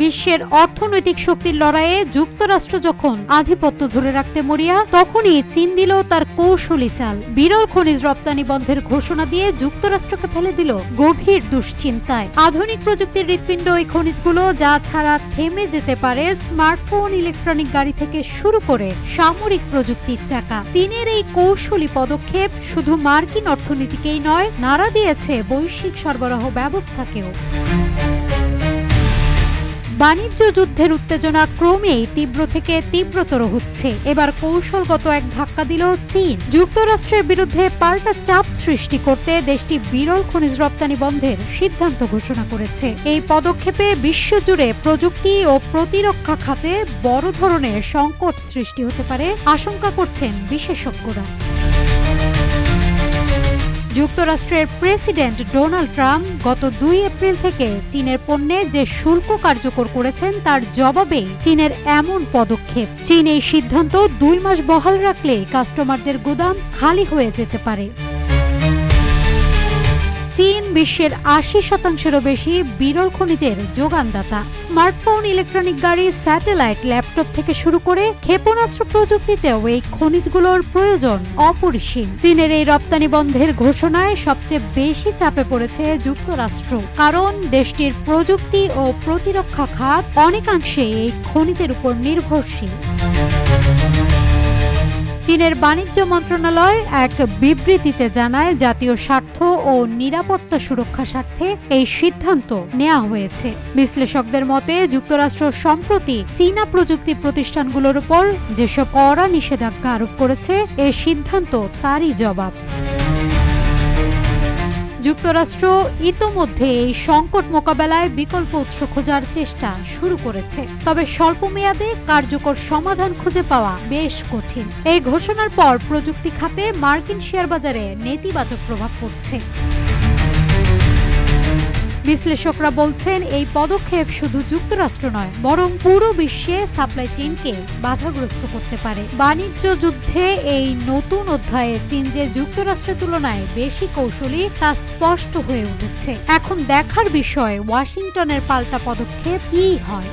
বিশ্বের অর্থনৈতিক শক্তির লড়াইয়ে যুক্তরাষ্ট্র যখন আধিপত্য ধরে রাখতে মরিয়া, তখনই চীন দিল তার কৌশলী চাল। বিরল খনিজ রপ্তানি বন্ধের ঘোষণা দিয়ে যুক্তরাষ্ট্রকে ফেলে দিল গভীর দুশ্চিন্তায়। আধুনিক প্রযুক্তির হৃৎপিণ্ড এই খনিজগুলো, যা ছাড়া থেমে যেতে পারে স্মার্টফোন, ইলেকট্রনিক গাড়ি থেকে শুরু করে সামরিক প্রযুক্তির চাকা। চীনের এই কৌশলী পদক্ষেপ শুধু মার্কিন অর্থনীতিকেই নয়, নাড়া দিয়েছে বৈশ্বিক সরবরাহ ব্যবস্থাকেও। বাণিজ্য যুদ্ধের উত্তেজনা ক্রমেই তীব্র থেকে তীব্রতর হচ্ছে। এবার কৌশলগত এক ধাক্কা দিল চীন। যুক্তরাষ্ট্রের বিরুদ্ধে পাল্টা চাপ সৃষ্টি করতে দেশটি বিরল খনিজ রপ্তানি বন্ধের সিদ্ধান্ত ঘোষণা করেছে। এই পদক্ষেপে বিশ্বজুড়ে প্রযুক্তি ও প্রতিরক্ষা খাতে বড় ধরনের সংকট সৃষ্টি হতে পারে আশঙ্কা করছেন বিশেষজ্ঞরা। যুক্তরাষ্ট্রের প্রেসিডেন্ট ডোনাল্ড ট্রাম্প গত 2 এপ্রিল থেকে চীনের পণ্যে যে শুল্ক কার্যকর করেছেন, তার জবাবে চীনের এমন পদক্ষেপ। চীন এই সিদ্ধান্ত 2 মাস বহাল রাখলে কাস্টমারদের গুদাম খালি হয়ে যেতে পারে। চীন বিশ্বের 80%-এরও বেশি বিরল খনিজের যোগানদাতা। স্মার্টফোন, ইলেকট্রনিক গাড়ি, স্যাটেলাইট, ল্যাপটপ থেকে শুরু করে ক্ষেপণাস্ত্র প্রযুক্তিতেও এই খনিজগুলোর প্রয়োজন অপরিসীম। চীনের এই রপ্তানি বন্ধের ঘোষণায় সবচেয়ে বেশি চাপে পড়েছে যুক্তরাষ্ট্র, কারণ দেশটির প্রযুক্তি ও প্রতিরক্ষা খাত অনেকাংশে এই খনিজের উপর নির্ভরশীল। চীনের বাণিজ্য মন্ত্রণালয় এক বিবৃতিতে জানায়, জাতীয় স্বার্থ ও নিরাপত্তা সুরক্ষা স্বার্থে এই সিদ্ধান্ত নেওয়া হয়েছে। বিশ্লেষকদের মতে, যুক্তরাষ্ট্র সম্প্রতি চীনা প্রযুক্তি প্রতিষ্ঠানগুলোর উপর যেসব কড়া নিষেধাজ্ঞা আরোপ করেছে, এ সিদ্ধান্ত তারই জবাব। যুক্তরাষ্ট্র ইতোমধ্যে এই সংকট মোকাবেলায় বিকল্প উৎস খোঁজার চেষ্টা শুরু করেছে, তবে স্বল্পমেয়াদে কার্যকর সমাধান খুঁজে পাওয়া বেশ কঠিন। এই ঘোষণার পর প্রযুক্তি খাতে মার্কিন শেয়ার বাজারে নেতিবাচক প্রভাব পড়ছে। বিশ্লেষকরা বলছেন, এই পদক্ষেপ শুধু যুক্তরাষ্ট্র নয়, বরং পুরো বিশ্বে সাপ্লাই চেইনকে বাধাগ্রস্ত করতে পারে। বাণিজ্য যুদ্ধে এই নতুন অধ্যায়ে চীন যে যুক্তরাষ্ট্রের তুলনায় বেশি কৌশলী, তা স্পষ্ট হয়ে উঠেছে। এখন দেখার বিষয় ওয়াশিংটনের পাল্টা পদক্ষেপ কী হয়।